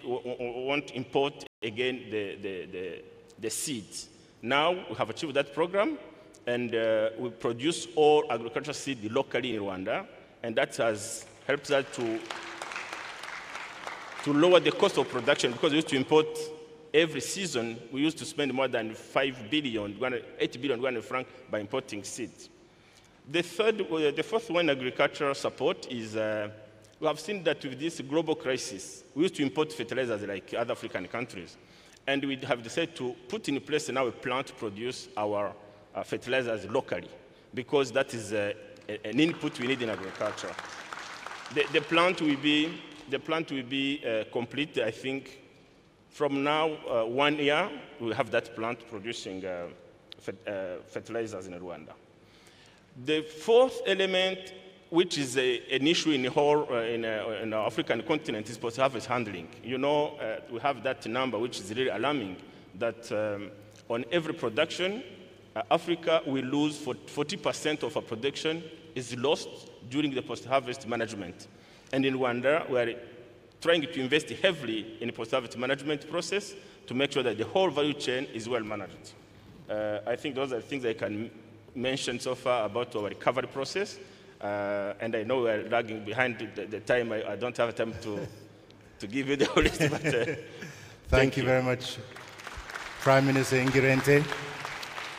won't import again the seeds. Now we have achieved that program, and we produce all agricultural seed locally in Rwanda, and that has helped us to lower the cost of production, because we used to import every season. We used to spend more than 8 billion Rwanda francs by importing seeds. The fourth one, agricultural support, is we have seen that with this global crisis, we used to import fertilizers like other African countries. And we have decided to put in place now a plant to produce our fertilizers locally, because that is an input we need in agriculture. The plant will be complete, I think, from now 1 year. We have that plant producing fertilizers in Rwanda. The fourth element, which is an issue in the whole in our African continent, is post-harvest handling. You know, we have that number, which is really alarming, that on every production, Africa will lose 40% of our production is lost during the post-harvest management. And in Rwanda, we are trying to invest heavily in the post-harvest management process to make sure that the whole value chain is well managed. I think those are the things I can mention so far about our recovery process. And I know we're lagging behind the time. I don't have time to give you the whole list, but thank you very much, Prime Minister Ingirente.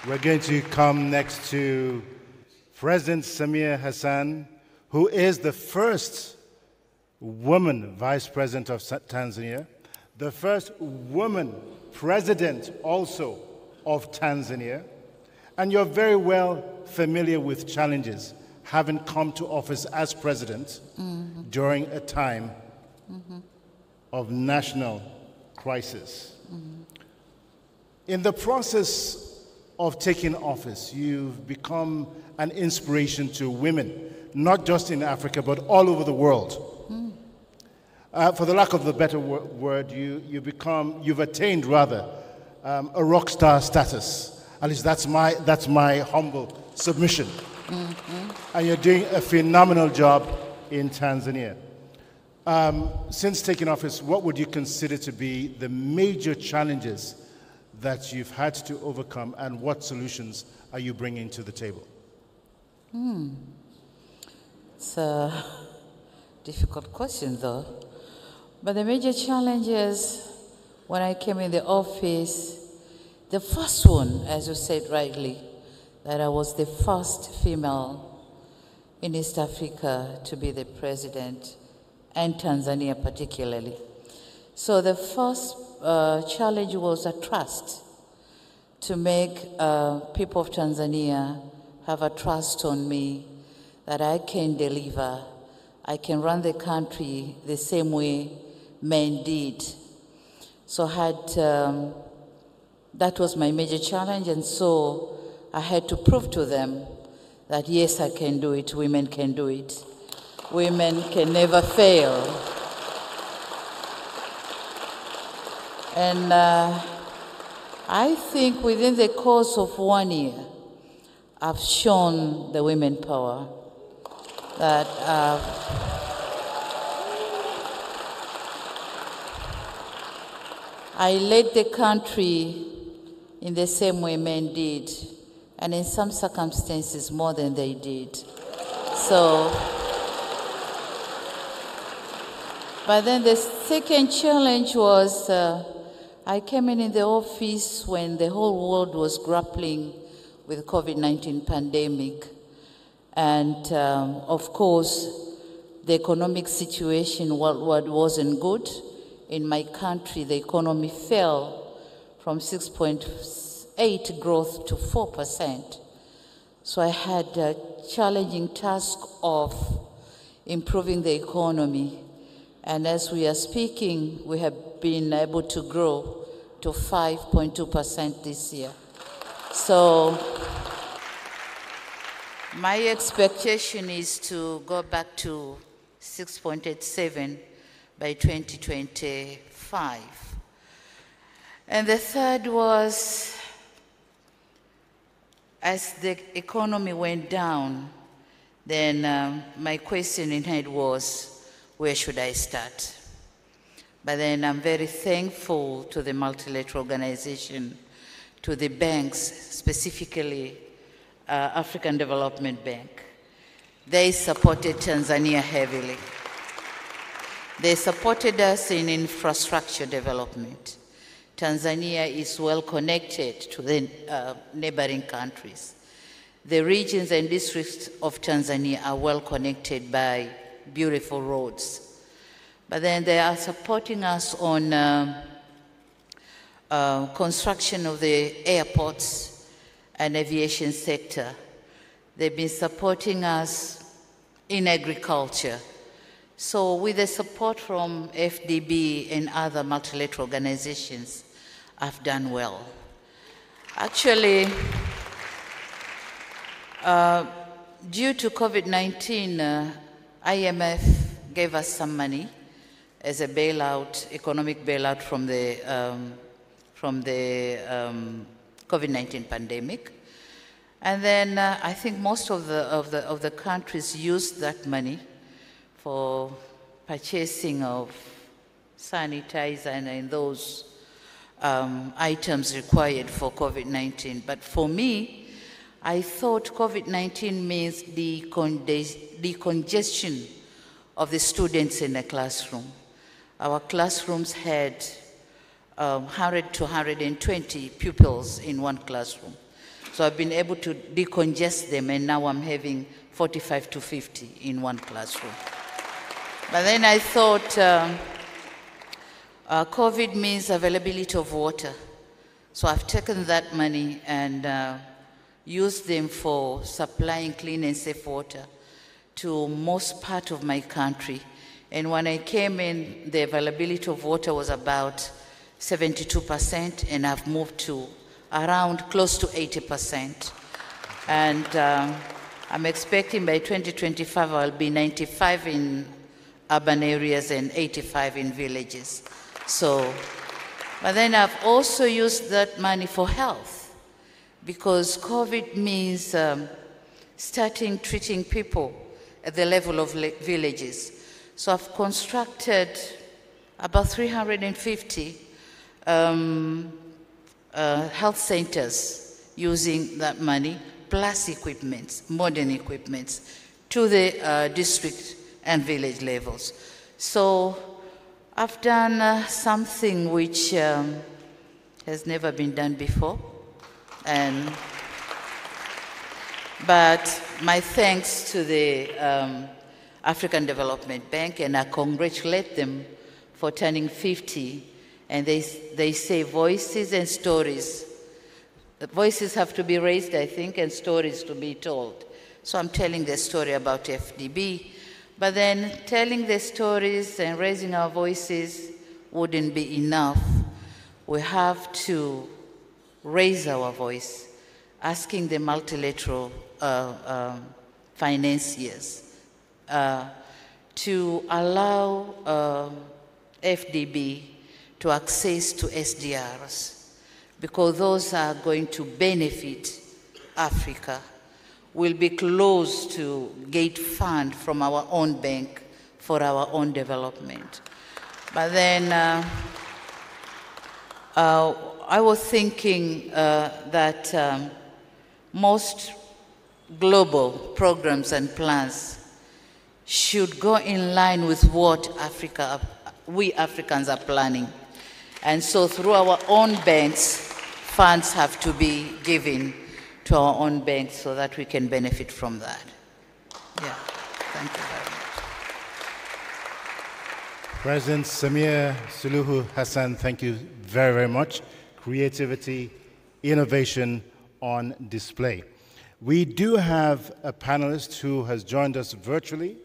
We're going to come next to President Samia Hassan, who is the first woman Vice President of Tanzania, the first woman President also of Tanzania, and you're very well familiar with challenges, having come to office as President during a time of national crisis. In the process of taking office, you've become an inspiration to women, not just in Africa, but all over the world. For the lack of a better word, you've attained rather a rock star status. At least that's my humble submission. And you're doing a phenomenal job in Tanzania. Since taking office, what would you consider to be the major challenges that you've had to overcome, and what solutions are you bringing to the table? It's a difficult question, though. But the major challenges when I came in the office, the first one, as you said rightly, that I was the first female in East Africa to be the president, and Tanzania particularly. So the first challenge was a trust, to make people of Tanzania have a trust on me that I can deliver, I can run the country the same way men did. So that was my major challenge, and so I had to prove to them that yes, I can do it, women can do it. Women can never fail. And I think within the course of 1 year, I've shown the women power that I led the country in the same way men did, and in some circumstances more than they did. So, but then the second challenge was I came in the office when the whole world was grappling with COVID-19 pandemic. And of course, the economic situation worldwide wasn't good. In my country, the economy fell from 6.8 growth to 4%. So I had a challenging task of improving the economy. And as we are speaking, we have been able to grow to 5.2% this year. So my expectation is to go back to 6.87 by 2025. And the third was, as the economy went down, then my question in head was, where should I start? But then I'm very thankful to the multilateral organization, to the banks, specifically African Development Bank. They supported Tanzania heavily. They supported us in infrastructure development. Tanzania is well connected to the neighboring countries. The regions and districts of Tanzania are well connected by beautiful roads. But then they are supporting us on construction of the airports and aviation sector. They've been supporting us in agriculture. So with the support from AFDB and other multilateral organizations, I've done well. Actually, due to COVID-19, IMF gave us some money as a bailout, economic bailout from the COVID-19 pandemic. And then I think most of the countries used that money for purchasing of sanitizer and those items required for COVID-19. But for me, I thought COVID-19 means the decongestion of the students in the classroom. Our classrooms had 100 to 120 pupils in one classroom. So I've been able to decongest them, and now I'm having 45 to 50 in one classroom. But then I thought COVID means availability of water. So I've taken that money and used them for supplying clean and safe water to most part of my country. And when I came in, the availability of water was about 72%, and I've moved to around close to 80%. And I'm expecting by 2025 I'll be 95 in urban areas and 85 in villages. So, but then I've also used that money for health, because COVID means starting treating people at the level of villages. So I've constructed about 350 health centers using that money, plus equipments, modern equipments, to the district and village levels. So I've done something which has never been done before. But my thanks to the African Development Bank, and I congratulate them for turning 50. And they say voices and stories. The voices have to be raised, I think, and stories to be told. So I'm telling the story about FDB. But then telling the stories and raising our voices wouldn't be enough. We have to raise our voice, asking the multilateral financiers to allow FDB to access to SDRs, because those are going to benefit Africa. We'll be close to get fund from our own bank for our own development. But then I was thinking that most global programs and plans should go in line with what we Africans are planning. And so through our own banks, funds have to be given to our own banks so that we can benefit from that. Yeah, thank you very much. President Samia Suluhu Hassan, thank you very, very much. Creativity, innovation on display. We do have a panelist who has joined us virtually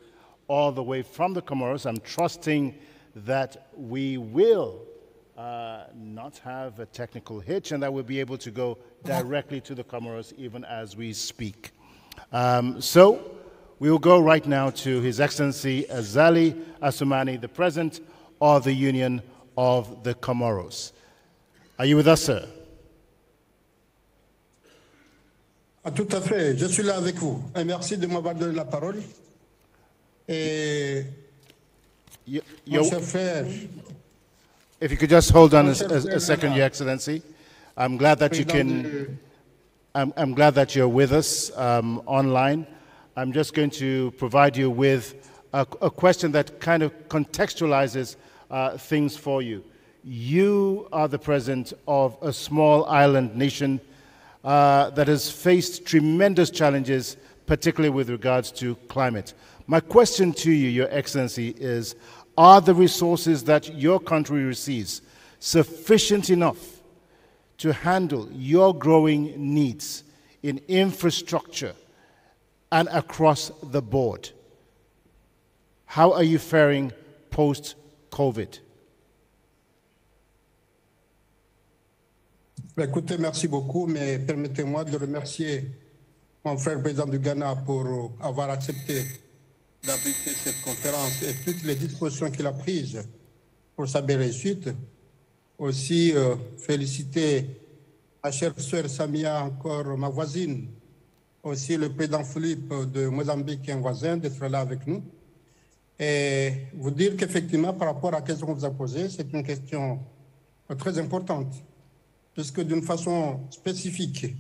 all the way from the Comoros. I'm trusting that we will not have a technical hitch and that we'll be able to go directly to the Comoros even as we speak. So we will go right now to His Excellency Azali Assoumani, the President of the Union of the Comoros. Are you with us, sir? Tout à fait, je suis là avec vous. Et merci de m'avoir donné la parole. Et mon cher frère, If you could just hold on a second, Your Excellency. I'm glad that you can. I'm glad that you're with us online. I'm just going to provide you with a question that kind of contextualizes things for you. You are the president of a small island nation that has faced tremendous challenges, particularly with regards to climate. My question to you, Your Excellency, is, are the resources that your country receives sufficient enough to handle your growing needs in infrastructure and across the board? How are you faring post-COVID? Écoutez, merci beaucoup, mais permettez-moi de remercier mon frère président du Ghana pour avoir accepté d'abriter cette conférence et toutes les dispositions qu'il a prises pour sa belle réussite. Aussi, féliciter ma chère sœur Samia, encore ma voisine, aussi le président Philippe de Mozambique, qui est un voisin, d'être là avec nous. Et vous dire qu'effectivement, par rapport à la question que vous avez posée, c'est une question très importante, puisque d'une façon spécifique,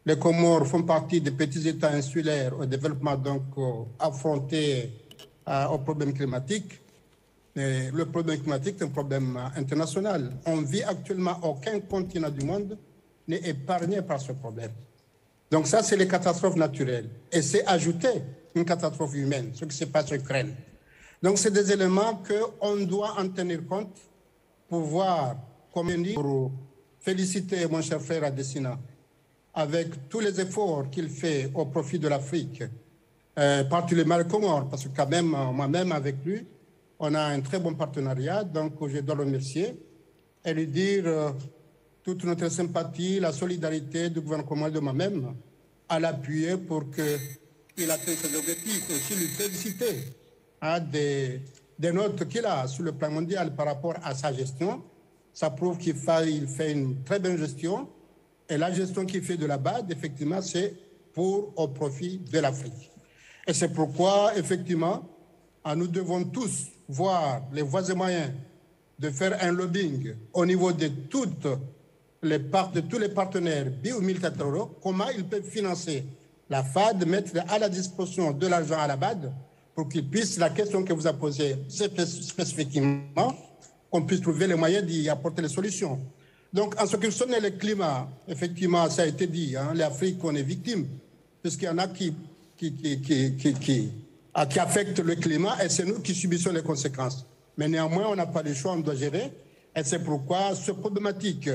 les Comores font partie des petits États insulaires au développement, donc affrontés au problème climatique. Et le problème climatique est un problème international. On vit actuellement, aucun continent du monde n'est épargné par ce problème. Donc ça, c'est les catastrophes naturelles. Et c'est ajouter une catastrophe humaine, ce qui se passe en Ukraine. Donc c'est des éléments qu'on doit en tenir compte pour voir, comme on dit, pour féliciter mon cher frère Adesina avec tous les efforts qu'il fait au profit de l'Afrique, particulièrement les Comores, parce que quand même, moi-même avec lui, on a un très bon partenariat, donc je dois le remercier et lui dire toute notre sympathie, la solidarité du gouvernement de moi-même à l'appuyer pour qu'il atteigne ses objectifs. Aussi lui féliciter des notes qu'il a sur le plan mondial par rapport à sa gestion. Ça prouve qu'il fait une très bonne gestion. Et la gestion qu'il fait de la BAD, effectivement, c'est au profit de l'Afrique. Et c'est pourquoi, effectivement, nous devons tous voir les voies et moyens de faire un lobbying au niveau de tous les partenaires bio multilatéraux, comment ils peuvent financer la FAD, mettre à la disposition de l'argent à la BAD pour qu'ils puissent, la question que vous avez posée spécifiquement, qu'on puisse trouver les moyens d'y apporter les solutions. Donc, en ce qui concerne le climat, effectivement, ça a été dit, l'Afrique, on est victime, puisqu'il y en a qui affectent le climat et c'est nous qui subissons les conséquences. Mais néanmoins, on n'a pas le choix, on doit gérer. Et c'est pourquoi cette problématique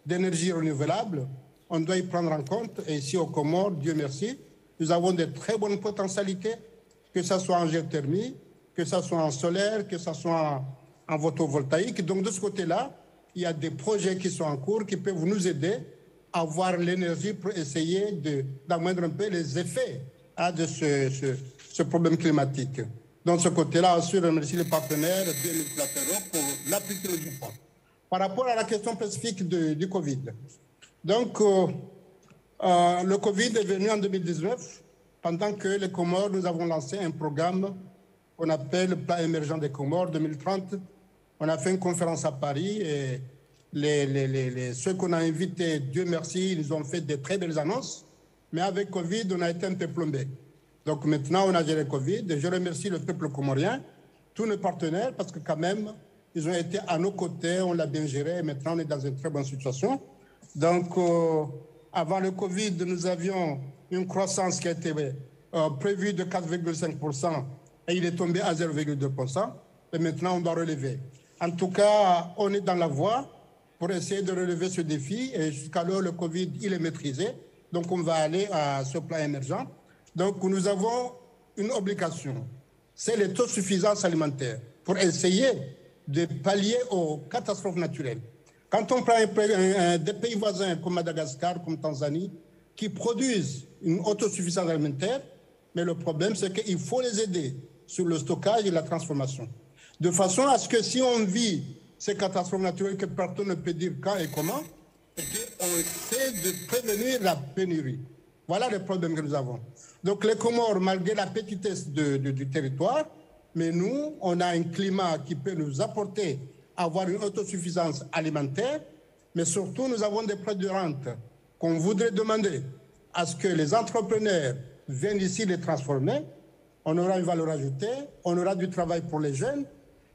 d'énergie renouvelable, on doit y prendre en compte. Et ici, au Comores, Dieu merci, nous avons de très bonnes potentialités, que ce soit en géothermie, que ce soit en solaire, que ce soit en photovoltaïque. Donc, de ce côté-là, il y a des projets qui sont en cours qui peuvent nous aider à avoir l'énergie pour essayer d'amoindrir un peu les effets de ce problème climatique. Donc, ce côté-là, je remercie les partenaires multilatéraux pour l'appui qu'ils nous font. Par rapport à la question spécifique du Covid. Donc, le Covid est venu en 2019, pendant que les Comores, nous avons lancé un programme qu'on appelle le Plan émergent des Comores 2030. On a fait une conférence à Paris et ceux qu'on a invités, Dieu merci, ils ont fait de très belles annonces. Mais avec Covid, on a été un peu plombé. Donc maintenant, on a géré Covid. Et je remercie le peuple comorien, tous nos partenaires, parce que quand même, ils ont été à nos côtés, on l'a bien géré. Et maintenant, on est dans une très bonne situation. Donc, avant le Covid, nous avions une croissance qui a été prévue de 4,5% et il est tombé à 0,2%. Et maintenant, on doit relever. En tout cas, on est dans la voie pour essayer de relever ce défi. Et jusqu'alors, le Covid, il est maîtrisé. Donc, on va aller à ce plan émergent. Donc, nous avons une obligation. C'est l'autosuffisance alimentaire pour essayer de pallier aux catastrophes naturelles. Quand on prend des pays voisins comme Madagascar, comme Tanzanie, qui produisent une autosuffisance alimentaire, mais le problème, c'est qu'il faut les aider sur le stockage et la transformation. De façon à ce que si on vit ces catastrophes naturelles que personne ne peut dire quand et comment, on essaie de prévenir la pénurie. Voilà le problème que nous avons. Donc les Comores, malgré la petitesse du territoire, mais nous, on a un climat qui peut nous apporter avoir une autosuffisance alimentaire, mais surtout nous avons des produits de rente qu'on voudrait demander à ce que les entrepreneurs viennent ici les transformer. On aura une valeur ajoutée, on aura du travail pour les jeunes,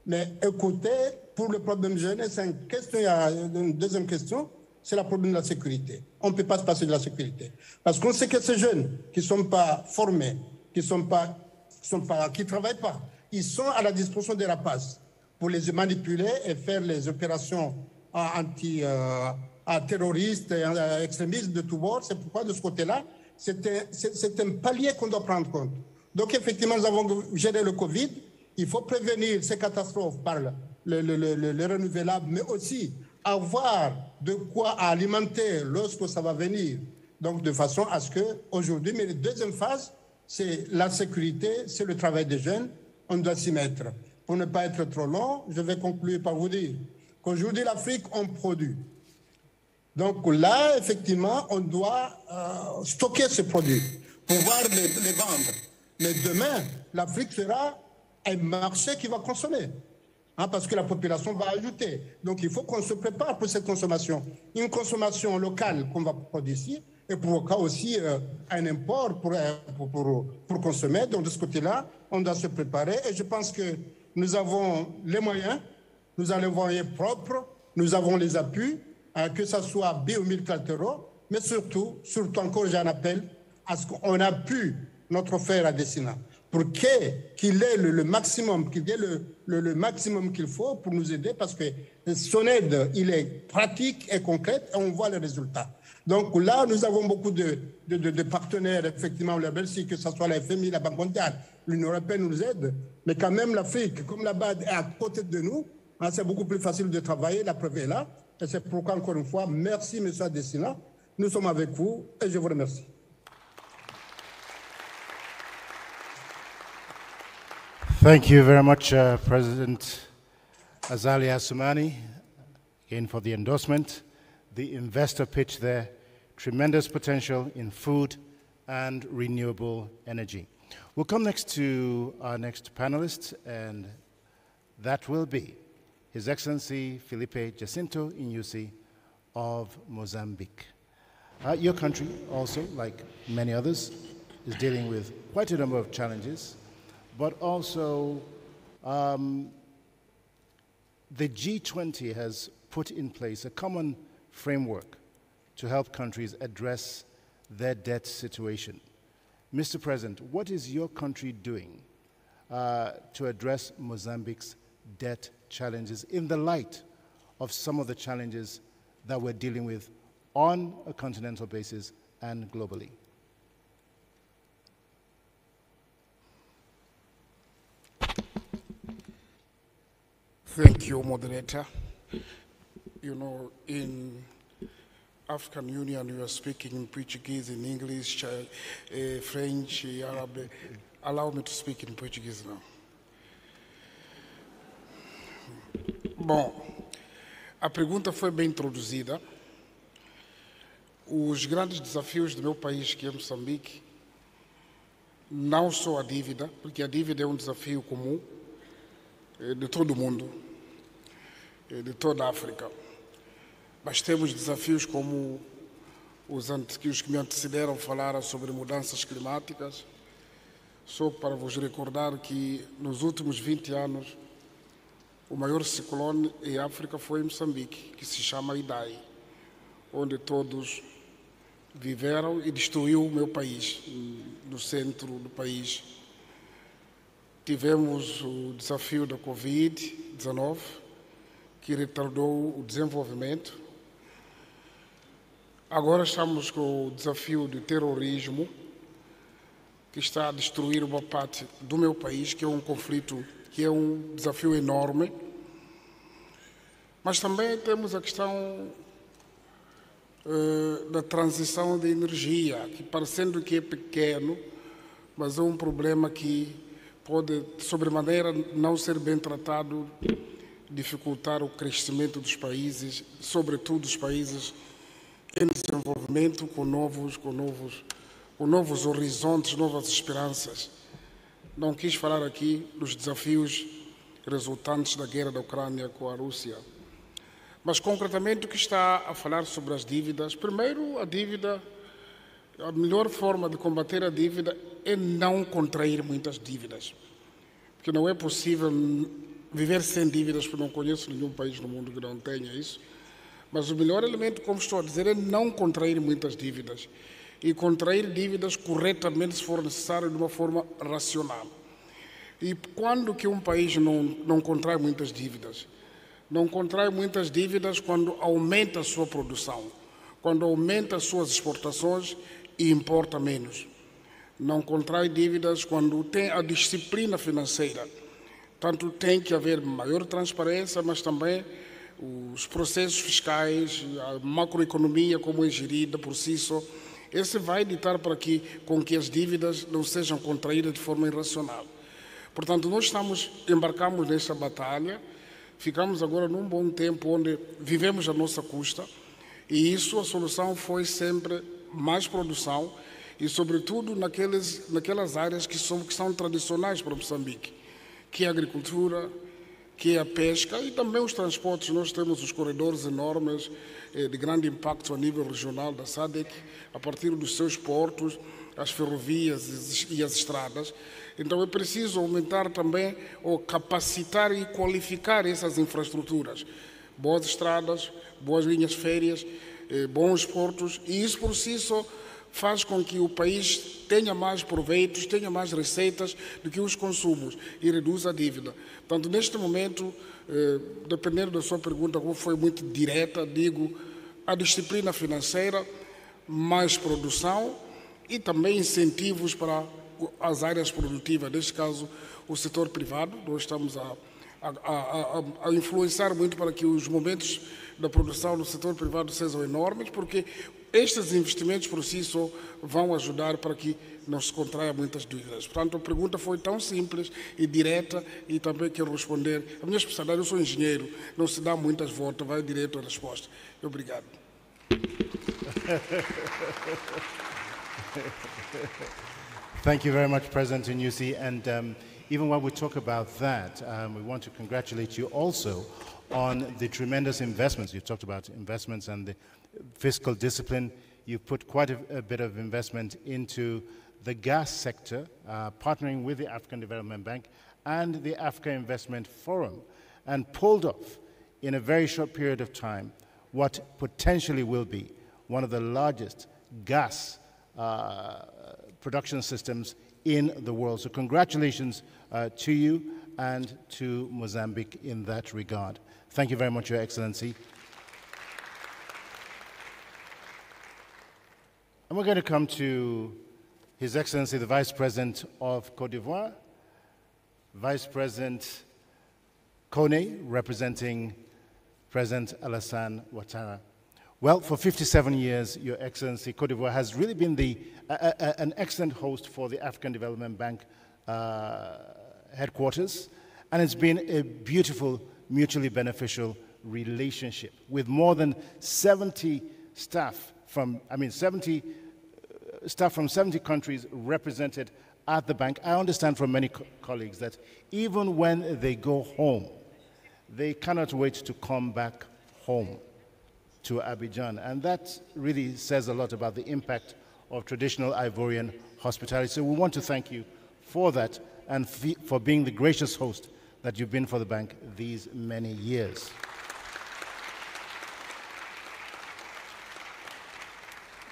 mais écoutez, pour le problème jeune, c'est une question, il y a une deuxième question, c'est le problème de la sécurité. On ne peut pas se passer de la sécurité. Parce qu'on sait que ces jeunes qui ne sont pas formés, qui ne travaillent pas, ils sont à la disposition des rapaces pour les manipuler et faire les opérations terroristes et extrémistes de tous bords. C'est pourquoi, de ce côté-là, c'est un palier qu'on doit prendre en compte. Donc, effectivement, nous avons géré le Covid. Il faut prévenir ces catastrophes par le renouvelable, mais aussi avoir de quoi alimenter lorsque ça va venir. Donc, de façon à ce qu'aujourd'hui, mais la deuxième phase, c'est la sécurité, c'est le travail des jeunes. On doit s'y mettre. Pour ne pas être trop long, je vais conclure par vous dire qu'aujourd'hui, l'Afrique, on produit. Donc là, effectivement, on doit stocker ces produits, pouvoir les vendre. Mais demain, l'Afrique sera un marché qui va consommer, parce que la population va ajouter. Donc il faut qu'on se prépare pour cette consommation. Une consommation locale qu'on va produire ici, et pour cas aussi un import pour consommer. Donc de ce côté-là, on doit se préparer. Et je pense que nous avons les moyens, nous avons les moyens propres, nous avons les appuis, que ce soit biomultilatéraux, mais surtout encore, j'ai un appel à ce qu'on appuie notre frère à destination pour qu'il ait le maximum, qu'il ait le maximum qu'il faut pour nous aider, parce que son aide, il est pratique et concrète et on voit les résultats. Donc là, nous avons beaucoup de partenaires, effectivement, la Belgique, que ce soit la FMI, la Banque mondiale, l'Union européenne nous aide, mais quand même l'Afrique, comme là-bas est à côté de nous, c'est beaucoup plus facile de travailler, la preuve est là. Et c'est pourquoi, encore une fois, merci, M. Adesina. Nous sommes avec vous et je vous remercie. Thank you very much, President Azali Assoumani, again for the endorsement. The investor pitch there, tremendous potential in food and renewable energy. We'll come next to our next panelist, and that will be His Excellency Felipe Jacinto Inyusi of Mozambique. Your country also, like many others, is dealing with quite a number of challenges, but also the G20 has put in place a common framework to help countries address their debt situation. Mr. President, what is your country doing to address Mozambique's debt challenges in the light of some of the challenges that we're dealing with on a continental basis and globally? Thank you, moderator. You know, in African Union, you are speaking in Portuguese, in English, French, Arabic. Allow me to speak in Portuguese now. Bom, a pergunta foi bem introduzida. Os grandes desafios do meu país, que é Moçambique, não só a dívida, porque a dívida é um desafio comum de todo o mundo, de toda a África. Mas temos desafios como os que me antecederam falaram sobre mudanças climáticas. Só para vos recordar que nos últimos 20 anos, o maior ciclone em África foi em Moçambique, que se chama Idai, onde todos viveram e destruiu o meu país, no centro do país. Tivemos o desafio da Covid-19, que retardou o desenvolvimento. Agora estamos com o desafio do terrorismo, que está a destruir uma parte do meu país, que é um conflito, que é um desafio enorme. Mas também temos a questão da transição de energia, que parecendo que é pequeno, mas é um problema que pode, sobremaneira, não ser bem tratado, dificultar o crescimento dos países, sobretudo os países em desenvolvimento, com novos horizontes, novas esperanças. Não quis falar aqui dos desafios resultantes da guerra da Ucrânia com a Rússia. Mas, concretamente, o que está a falar sobre as dívidas, primeiro, a dívida, a melhor forma de combater a dívida é não contrair muitas dívidas. Porque não é possível viver sem dívidas, porque não conheço nenhum país no mundo que não tenha isso. Mas o melhor elemento, como estou a dizer, é não contrair muitas dívidas. E contrair dívidas corretamente, se for necessário, de uma forma racional. E quando que um país não contrai muitas dívidas? Não contrai muitas dívidas quando aumenta a sua produção, quando aumenta as suas exportações e importa menos. Não contrai dívidas quando tem a disciplina financeira. Tanto tem que haver maior transparência, mas também os processos fiscais, a macroeconomia como é gerida por si só. Esse vai ditar com que as dívidas não sejam contraídas de forma irracional. Portanto, nós embarcamos nessa batalha. Ficamos agora num bom tempo onde vivemos à nossa custa e isso, a solução foi sempre mais produção e, sobretudo, naquelas áreas que são tradicionais para Moçambique, que é a agricultura, que é a pesca e também os transportes. Nós temos os corredores enormes de grande impacto a nível regional da SADC, a partir dos seus portos, as ferrovias e as estradas. Então é preciso aumentar também ou capacitar e qualificar essas infraestruturas. Boas estradas, boas linhas férreas, bons portos, e isso por si só faz com que o país tenha mais proveitos, tenha mais receitas do que os consumos e reduz a dívida. Portanto, neste momento, dependendo da sua pergunta, como foi muito direta, digo a disciplina financeira, mais produção e também incentivos para as áreas produtivas, neste caso o setor privado. Nós estamos a influenciar muito para que os momentos da produção no setor privado sejam enormes, porque estes investimentos por si só vão ajudar para que não se contraia muitas dívidas. Portanto, a pergunta foi tão simples e direta e também quero responder. A minha especialidade, eu sou engenheiro, não se dá muitas voltas, vai direto à resposta. Obrigado. Thank you very much, President Nyusi. And even while we talk about that, we want to congratulate you also on the tremendous investments. You talked about investments and the fiscal discipline. You've put quite a bit of investment into the gas sector, partnering with the African Development Bank and the Africa Investment Forum, and pulled off in a very short period of time what potentially will be one of the largest gas production systems in the world. So congratulations to you and to Mozambique in that regard. Thank you very much, Your Excellency. And we're going to come to His Excellency, the Vice President of Côte d'Ivoire, Vice President Kone, representing President Alassane Ouattara. Well, for 57 years, Your Excellency, Côte d'Ivoire has really been an excellent host for the African Development Bank headquarters, and it's been a beautiful, mutually beneficial relationship with more than 70 staff from 70 countries represented at the bank. I understand from many colleagues that even when they go home, they cannot wait to come back home to Abidjan. And that really says a lot about the impact of traditional Ivorian hospitality. So we want to thank you for that and for being the gracious host that you've been for the bank these many years.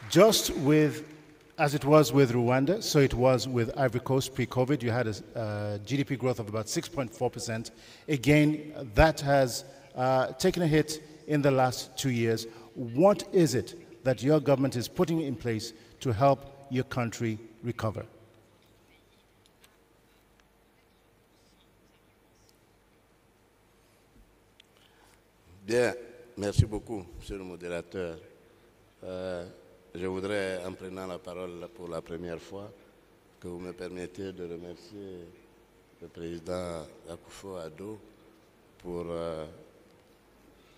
Just as it was with Rwanda, so it was with Ivory Coast pre-COVID. You had a GDP growth of about 6.4%. Again, that has taken a hit in the last 2 years. What is it that your government is putting in place to help your country recover? Bien, merci beaucoup, Monsieur le modérateur. Je voudrais, en prenant la parole pour la première fois, que vous me permettiez de remercier le président Akufo-Addo pour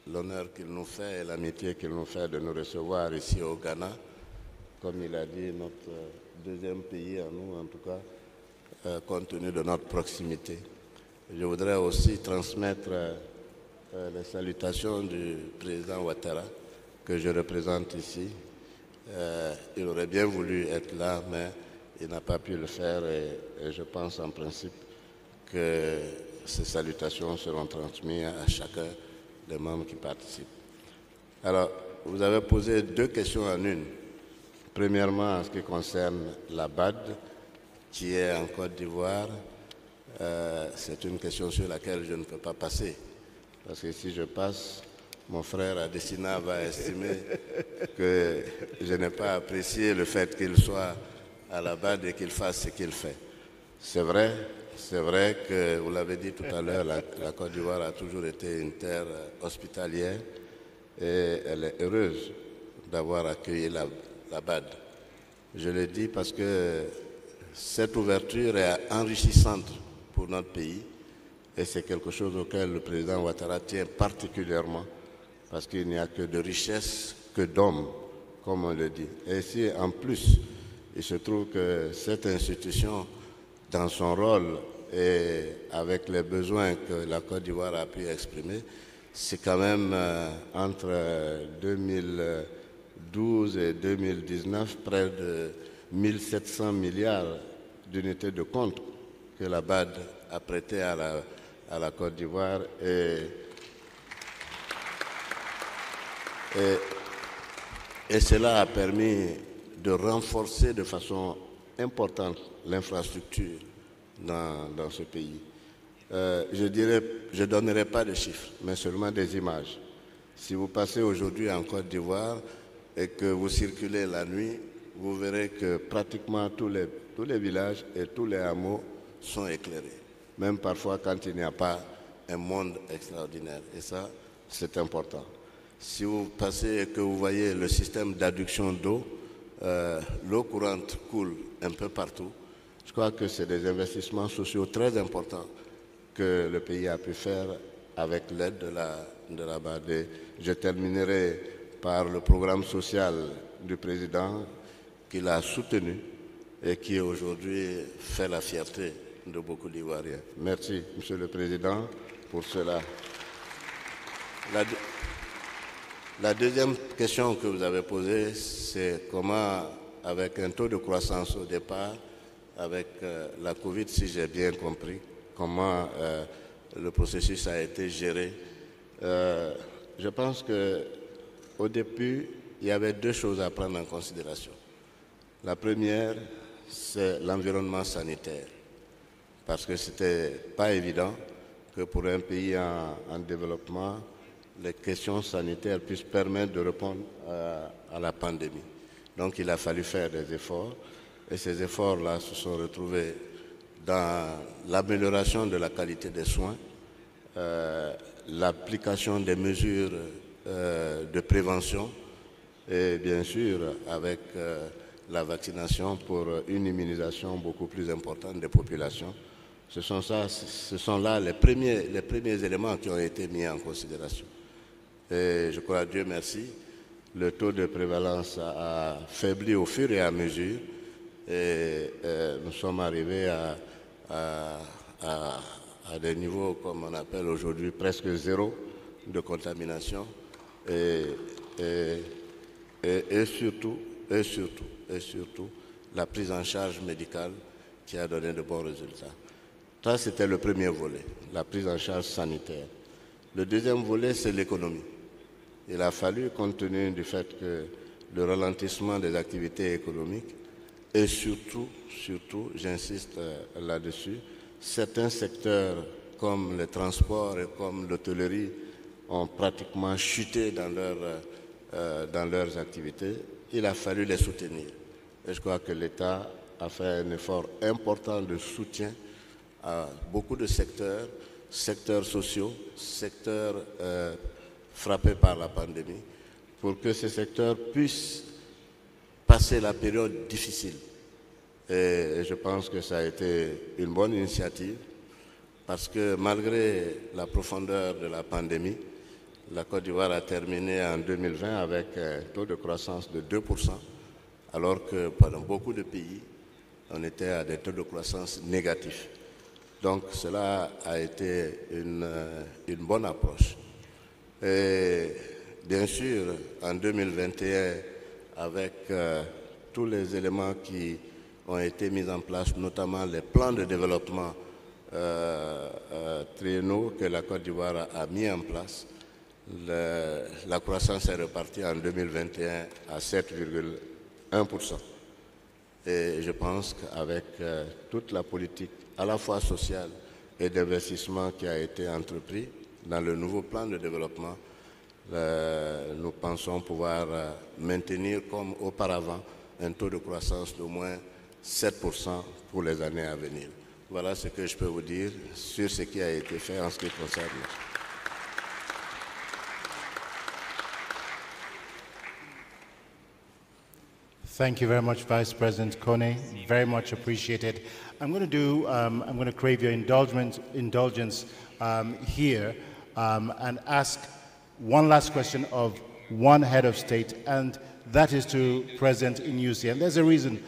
l'honneur qu'il nous fait et l'amitié qu'il nous fait de nous recevoir ici au Ghana. Comme il a dit, notre deuxième pays à nous, en tout cas, compte tenu de notre proximité. Je voudrais aussi transmettre les salutations du président Ouattara, que je représente ici. Il aurait bien voulu être là, mais il n'a pas pu le faire et je pense en principe que ces salutations seront transmises à chacun des membres qui participent. Alors, vous avez posé deux questions en une. Premièrement, en ce qui concerne la BAD, qui est en Côte d'Ivoire, c'est une question sur laquelle je ne peux pas passer. Parce que si je passe, mon frère Adesina va estimer que je n'ai pas apprécié le fait qu'il soit à la BAD et qu'il fasse ce qu'il fait. C'est vrai que, vous l'avez dit tout à l'heure, la Côte d'Ivoire a toujours été une terre hospitalière et elle est heureuse d'avoir accueilli la BAD. Je le dis parce que cette ouverture est enrichissante pour notre pays et c'est quelque chose auquel le président Ouattara tient particulièrement parce qu'il n'y a que de richesse, que d'hommes, comme on le dit. Et si en plus, il se trouve que cette institution, dans son rôle et avec les besoins que la Côte d'Ivoire a pu exprimer, c'est quand même entre 2012 et 2019 près de 1700 milliards d'unités de compte que la BAD a prêté à la Côte d'Ivoire et cela a permis de renforcer de façon importante l'infrastructure dans ce pays. Je ne donnerai pas de chiffres, mais seulement des images. Si vous passez aujourd'hui en Côte d'Ivoire et que vous circulez la nuit, vous verrez que pratiquement tous les villages et tous les hameaux sont éclairés. Même parfois quand il n'y a pas un monde extraordinaire. Et ça, c'est important. Si vous passez et que vous voyez le système d'adduction d'eau, l'eau courante coule un peu partout. Je crois que c'est des investissements sociaux très importants que le pays a pu faire avec l'aide de la BAD. Je terminerai par le programme social du président qu'il a soutenu et qui aujourd'hui fait la fierté de beaucoup d'Ivoiriens. Merci, Monsieur le Président, pour cela. La deuxième question que vous avez posée, c'est comment, avec un taux de croissance au départ, avec la Covid, si j'ai bien compris, comment le processus a été géré. Je pense qu'au début, il y avait deux choses à prendre en considération. La première, c'est l'environnement sanitaire, parce que ce n'était pas évident que pour un pays en développement, les questions sanitaires puissent permettre de répondre à la pandémie. Donc il a fallu faire des efforts, et ces efforts-là se sont retrouvés dans l'amélioration de la qualité des soins, l'application des mesures de prévention et bien sûr avec la vaccination pour une immunisation beaucoup plus importante des populations. Ce sont là les premiers éléments qui ont été mis en considération. Et je crois, Dieu merci, le taux de prévalence a faibli au fur et à mesure et nous sommes arrivés à des niveaux, comme on appelle aujourd'hui, presque zéro de contamination et surtout la prise en charge médicale qui a donné de bons résultats. Ça, c'était le premier volet, la prise en charge sanitaire. Le deuxième volet, c'est l'économie. Il a fallu, compte tenu du fait que le ralentissement des activités économiques et surtout, j'insiste là-dessus, certains secteurs comme les transports et comme l'hôtellerie ont pratiquement chuté dans leurs activités. Il a fallu les soutenir. Et je crois que l'État a fait un effort important de soutien à beaucoup de secteurs sociaux, secteurs frappés par la pandémie, pour que ces secteurs puissent passer la période difficile. Et je pense que ça a été une bonne initiative, parce que malgré la profondeur de la pandémie, la Côte d'Ivoire a terminé en 2020 avec un taux de croissance de 2%, alors que dans beaucoup de pays, on était à des taux de croissance négatifs. Donc cela a été une bonne approche. Et bien sûr, en 2021, avec tous les éléments qui ont été mis en place, notamment les plans de développement triennaux que la Côte d'Ivoire a mis en place, la croissance est repartie en 2021 à 7,1%. Et je pense qu'avec toute la politique à la fois sociale et d'investissement qui a été entrepris dans le nouveau plan de développement, nous pensons pouvoir maintenir comme auparavant un taux de croissance d'au moins 7% pour les années à venir. Voilà ce que je peux vous dire sur ce qui a été fait en ce qui concerne. Thank you very much, Vice President Kone. Very much appreciated. I'm going to crave your indulgence here and ask one last question of one head of state, and that is to President Inyusi. And there's a reason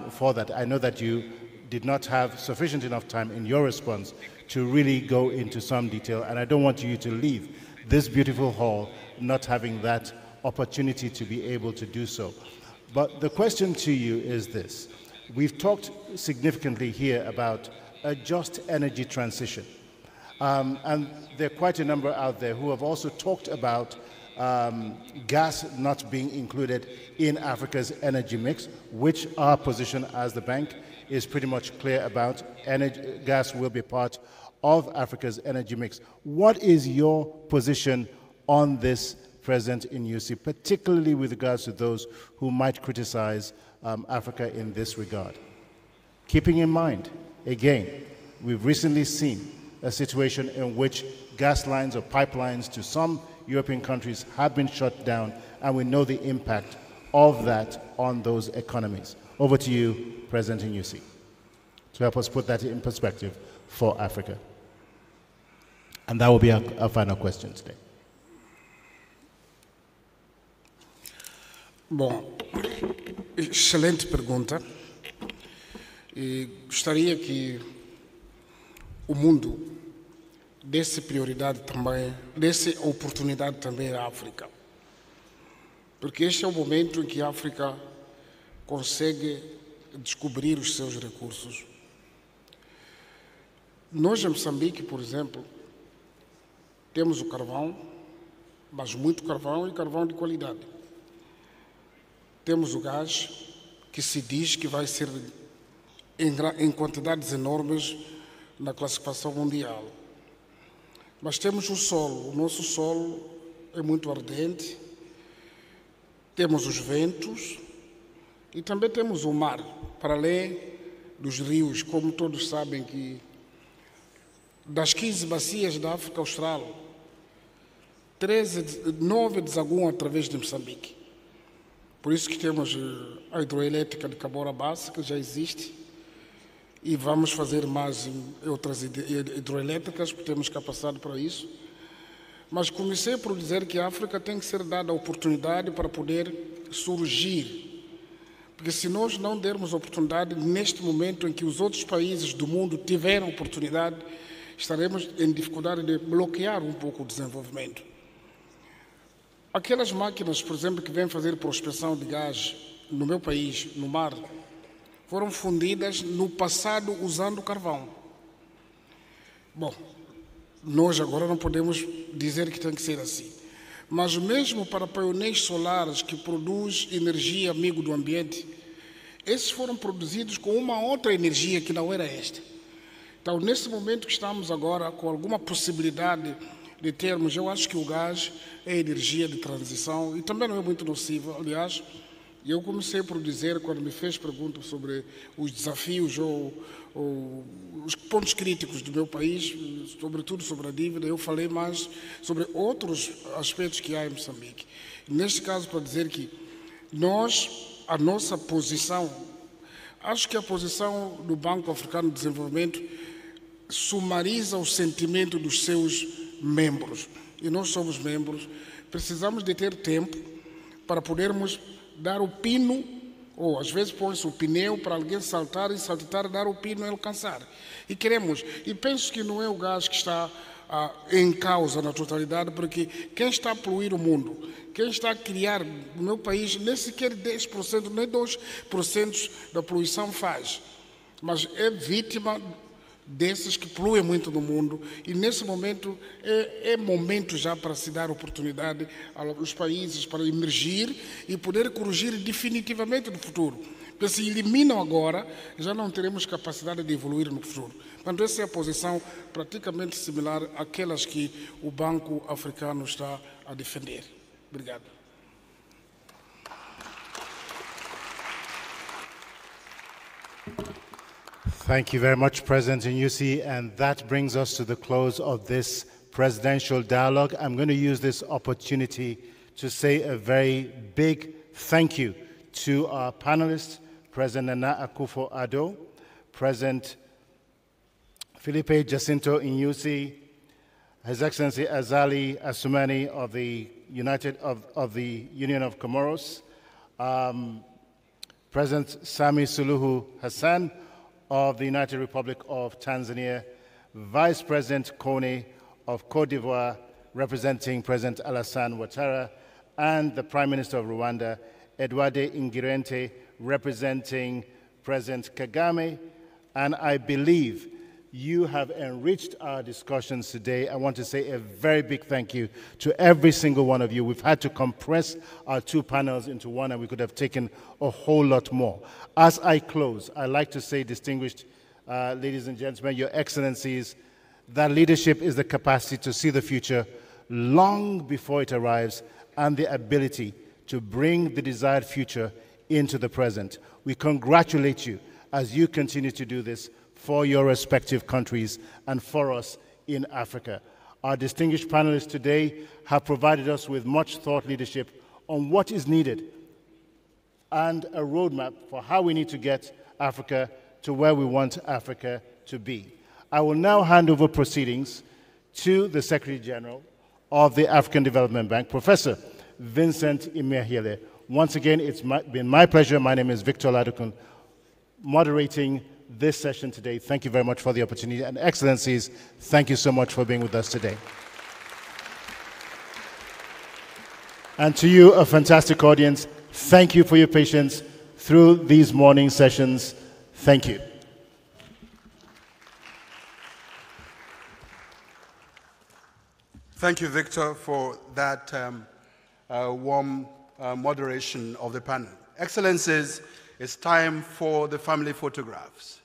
for that. I know that you did not have sufficient enough time in your response to really go into some detail, and I don't want you to leave this beautiful hall not having that opportunity to be able to do so. But the question to you is this. We've talked significantly here about a just energy transition. And there are quite a number out there who have also talked about gas not being included in Africa's energy mix, which our position as the bank is pretty much clear about. Gas will be part of Africa's energy mix. What is your position on this, President Inyusi, particularly with regards to those who might criticize Africa in this regard? Keeping in mind, again, we've recently seen a situation in which gas lines or pipelines to some European countries have been shut down, and we know the impact of that on those economies. Over to you, President Inyusi, to help us put that in perspective for Africa. And that will be our final question today. Bom, excelente pergunta. E gostaria que o mundo desse prioridade também, desse oportunidade também à África. Porque este é o momento em que a África consegue descobrir os seus recursos. Nós, em Moçambique, por exemplo, temos o carvão, mas muito carvão e carvão de qualidade. Temos o gás, que se diz que vai ser em quantidades enormes na classificação mundial. Mas temos o solo. O nosso solo é muito ardente. Temos os ventos e também temos o mar, para além dos rios. Como todos sabem que das 15 bacias da África Austral, 9 desaguam através de Moçambique. Por isso que temos a hidroelétrica de Cabora-Bassa, que já existe, e vamos fazer mais outras hidroelétricas, porque temos capacidade para isso. Mas comecei por dizer que a África tem que ser dada a oportunidade para poder surgir. Porque se nós não dermos oportunidade neste momento em que os outros países do mundo tiveram oportunidade, estaremos em dificuldade de bloquear um pouco o desenvolvimento. Aquelas máquinas, por exemplo, que vêm fazer prospecção de gás no meu país, no mar, foram fundidas no passado usando carvão. Bom, nós agora não podemos dizer que tem que ser assim. Mas mesmo para painéis solares que produzem energia amigo do ambiente, esses foram produzidos com uma outra energia que não era esta. Então, nesse momento que estamos agora com alguma possibilidade de termos, eu acho que o gás é energia de transição e também não é muito nociva. Aliás, eu comecei por dizer, quando me fez perguntas sobre os desafios ou os pontos críticos do meu país, sobretudo sobre a dívida, eu falei mais sobre outros aspectos que há em Moçambique. Neste caso, para dizer que a nossa posição, acho que a posição do Banco Africano de Desenvolvimento sumariza o sentimento dos seus membros. E nós somos membros, precisamos de ter tempo para podermos dar o pino Ou às vezes põe-se o pneu para alguém saltar e saltar, dar o pino e alcançar. E queremos, e penso que não é o gás que está em causa na totalidade, porque quem está a poluir o mundo, quem está a criar no meu país, nem sequer 10%, nem 2% da poluição faz, mas é vítima desses que poluem muito no mundo, e nesse momento é momento já para se dar oportunidade aos países para emergir e poder corrigir definitivamente no futuro. Porque se eliminam agora, já não teremos capacidade de evoluir no futuro. Portanto, essa é a posição praticamente similar àquelas que o Banco Africano está a defender. Obrigado. Thank you very much, President Nyusi, and that brings us to the close of this presidential dialogue. I'm going to use this opportunity to say a very big thank you to our panelists, President Nana Akufo-Addo, President Felipe Jacinto Nyusi, His Excellency Azali Assoumani of the Union of Comoros, President Samia Suluhu Hassan of the United Republic of Tanzania, Vice President Kone of Côte d'Ivoire, representing President Alassane Ouattara, and the Prime Minister of Rwanda, Edouard Ngirente, representing President Kagame. And I believe you have enriched our discussions today. I want to say a very big thank you to every single one of you. We've had to compress our two panels into one, and we could have taken a whole lot more. As I close, I'd like to say, distinguished ladies and gentlemen, Your Excellencies, that leadership is the capacity to see the future long before it arrives and the ability to bring the desired future into the present. We congratulate you as you continue to do this for your respective countries and for us in Africa. Our distinguished panelists today have provided us with much thought leadership on what is needed and a roadmap for how we need to get Africa to where we want Africa to be. I will now hand over proceedings to the Secretary General of the African Development Bank, Professor Vincent Imehile. Once again, it's been my pleasure. My name is Victor Ladukun, moderating this session today. Thank you very much for the opportunity. And Excellencies, thank you so much for being with us today. And to you, a fantastic audience, thank you for your patience through these morning sessions. Thank you. Thank you, Victor, for that warm moderation of the panel. Excellencies, it's time for the family photographs.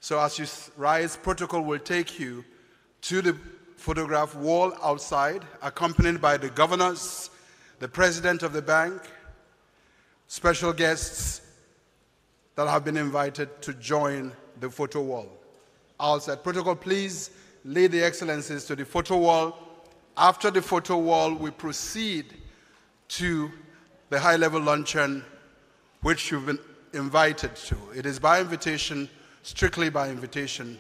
So as you rise, protocol will take you to the photograph wall outside, accompanied by the governors, the president of the bank, special guests that have been invited to join the photo wall. Outside, protocol, please lead the Excellencies to the photo wall. After the photo wall, we proceed to the high-level luncheon, which you've been invited to. It is by invitation, strictly by invitation.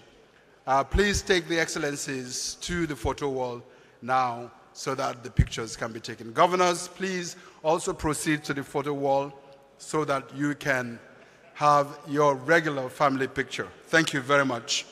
Please take the Excellencies to the photo wall now so that the pictures can be taken. Governors, please also proceed to the photo wall so that you can have your regular family picture. Thank you very much.